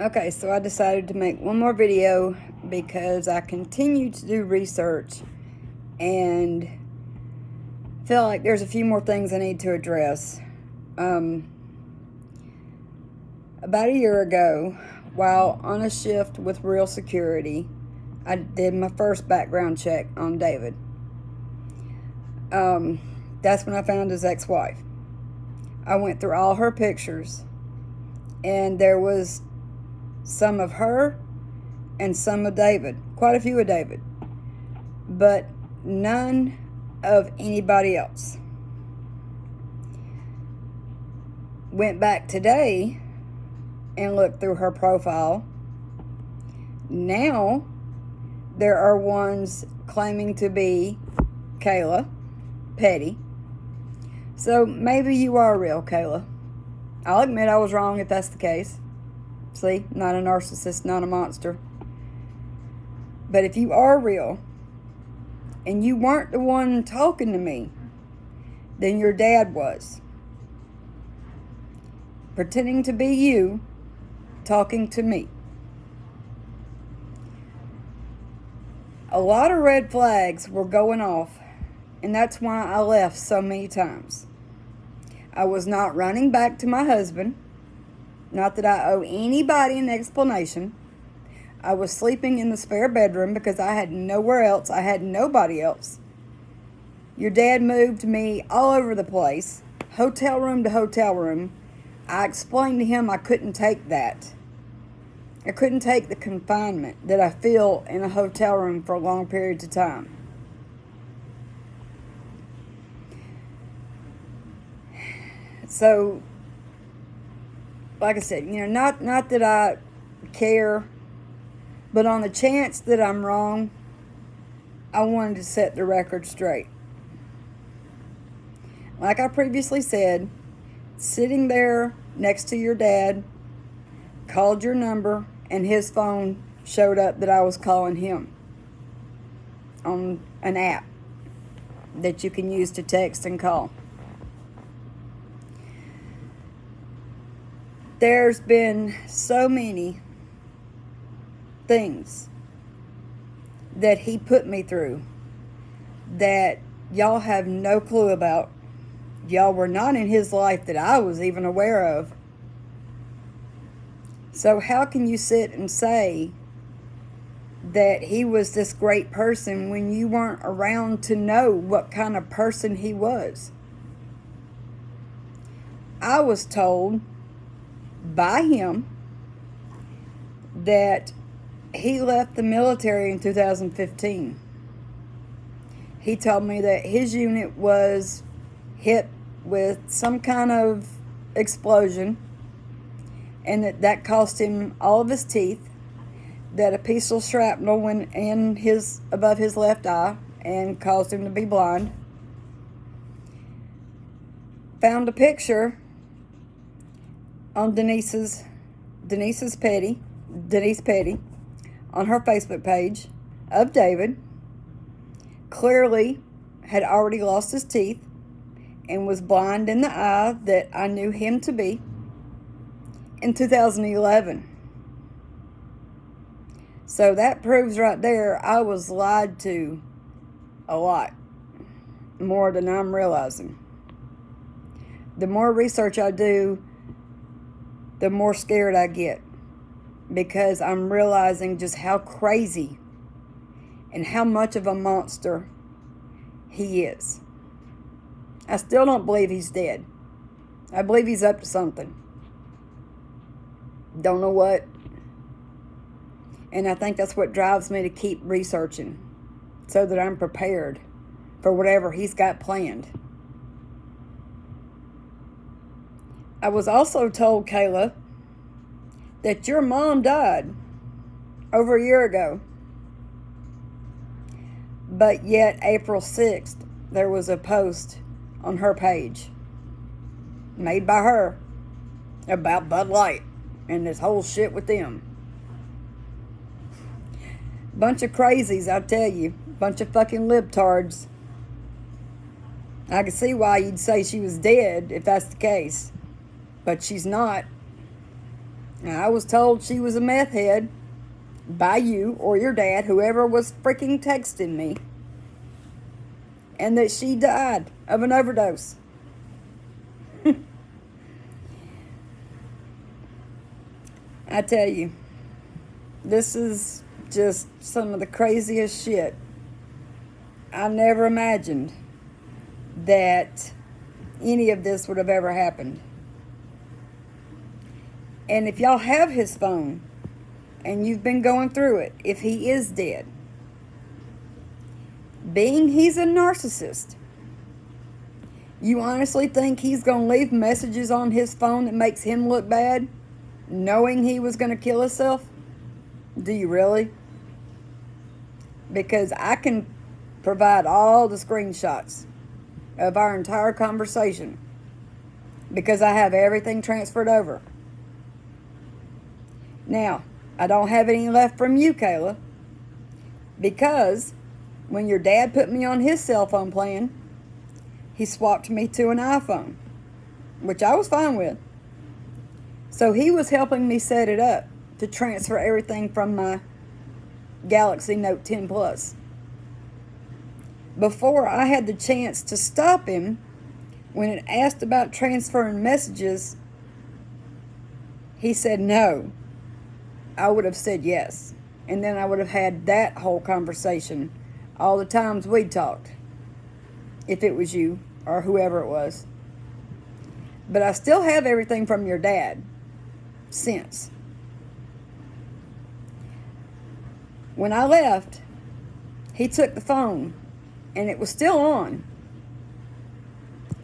Okay, so I decided to make one more video because I continue to do research and feel like there's a few more things I need to address. Um, about a year ago, while on a shift with Real Security, I did my first background check on David. Um, that's when I found his ex-wife. I went through all her pictures, and there was some of her and some of David, quite a few of David, but none of anybody else. Went back today and looked through her profile. Now there are ones claiming to be Kayla Petty. So maybe you are real, Kayla. I'll admit I was wrong if that's the case. See, not a narcissist, not a monster. But if you are real and you weren't the one talking to me, then your dad was. Pretending to be you, talking to me. A lot of red flags were going off, and that's why I left so many times. I was not running back to my husband. Not that I owe anybody an explanation. I was sleeping in the spare bedroom because I had nowhere else. I had nobody else. Your dad moved me all over the place, hotel room to hotel room. I explained to him I couldn't take that. I couldn't take the confinement that I feel in a hotel room for long periods of time. So, like I said, not that I care, but on the chance that I'm wrong, I wanted to set the record straight. Like I previously said, sitting there next to your dad, called your number, and his phone showed up that I was calling him on an app that you can use to text and call. There's been so many things that he put me through that y'all have no clue about. Y'all were not in his life that I was even aware of. So how can you sit and say that he was this great person when you weren't around to know what kind of person he was? I was told by him that he left the military in 2015. He told me that his unit was hit with some kind of explosion and that cost him all of his teeth, that a piece of shrapnel went in above his left eye and caused him to be blind. Found a picture on Denise Petty on her Facebook page of David. Clearly had already lost his teeth and was blind in the eye that I knew him to be in 2011. So that proves right there I was lied to a lot, more than I'm realizing. The more research I do, the more scared I get, because I'm realizing just how crazy and how much of a monster he is. I still don't believe he's dead. I believe he's up to something. Don't know what. And I think that's what drives me to keep researching, so that I'm prepared for whatever he's got planned. I was also told, Kayla, that your mom died over a year ago. But yet, April 6th, there was a post on her page made by her about Bud Light and this whole shit with them. Bunch of crazies, I tell you. Bunch of fucking libtards. I can see why you'd say she was dead if that's the case. But she's not. And I was told she was a meth head by you or your dad, whoever was freaking texting me, and that she died of an overdose. I tell you, this is just some of the craziest shit. I never imagined that any of this would have ever happened. And if y'all have his phone and you've been going through it, if he is dead, being he's a narcissist, you honestly think he's going to leave messages on his phone that makes him look bad, knowing he was going to kill himself? Do you really? Because I can provide all the screenshots of our entire conversation because I have everything transferred over. Now, I don't have any left from you, Kayla, because when your dad put me on his cell phone plan, he swapped me to an iPhone, which I was fine with. So he was helping me set it up to transfer everything from my Galaxy Note 10 Plus. Before I had the chance to stop him, when it asked about transferring messages, he said no. I would have said yes. And then I would have had that whole conversation all the times we talked, if it was you or whoever it was. But I still have everything from your dad since. When I left, he took the phone and it was still on.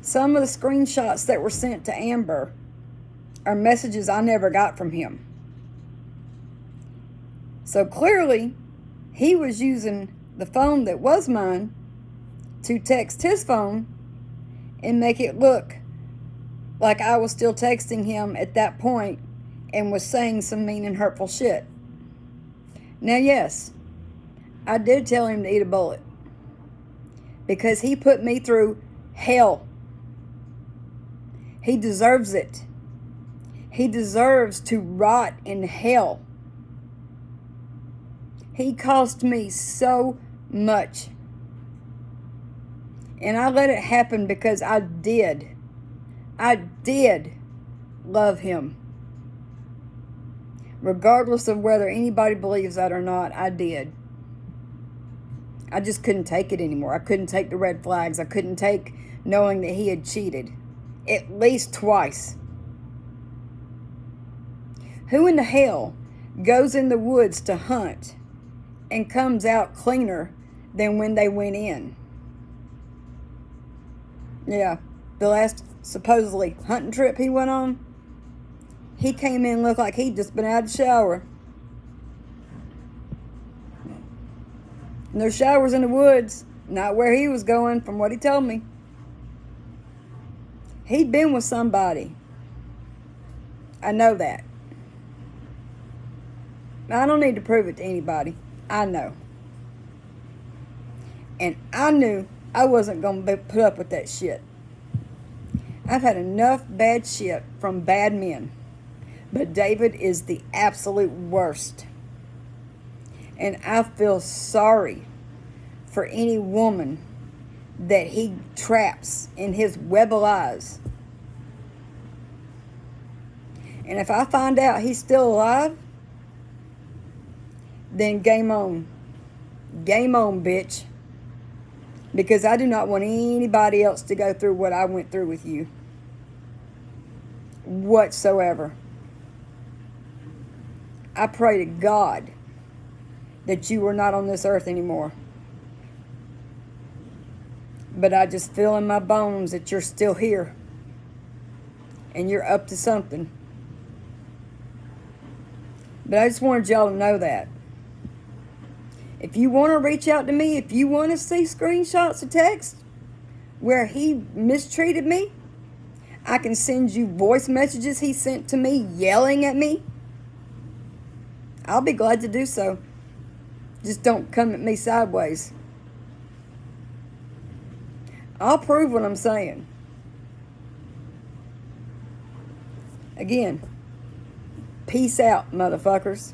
Some of the screenshots that were sent to Amber are messages I never got from him. So clearly, he was using the phone that was mine to text his phone and make it look like I was still texting him at that point and was saying some mean and hurtful shit. Now, yes, I did tell him to eat a bullet because he put me through hell. He deserves it. He deserves to rot in hell. He cost me so much. And I let it happen because I did love him. Regardless of whether anybody believes that or not, I did. I just couldn't take it anymore. I couldn't take the red flags. I couldn't take knowing that he had cheated. At least twice. Who in the hell goes in the woods to hunt and comes out cleaner than when they went in? Yeah, the last supposedly hunting trip he went on, he came in looked like he'd just been out of the shower. And there's showers in the woods, not where he was going, from what he told me. He'd been with somebody. I know that. I don't need to prove it to anybody. I know. And I knew I wasn't going to put up with that shit. I've had enough bad shit from bad men. But David is the absolute worst. And I feel sorry for any woman that he traps in his web of lies. And if I find out he's still alive, then game on. Game on, bitch. Because I do not want anybody else to go through what I went through with you. Whatsoever. I pray to God that you are not on this earth anymore. But I just feel in my bones that you're still here. And you're up to something. But I just wanted y'all to know that. If you want to reach out to me, if you want to see screenshots of text where he mistreated me, I can send you voice messages he sent to me yelling at me. I'll be glad to do so. Just don't come at me sideways. I'll prove what I'm saying. Again, Peace out, motherfuckers.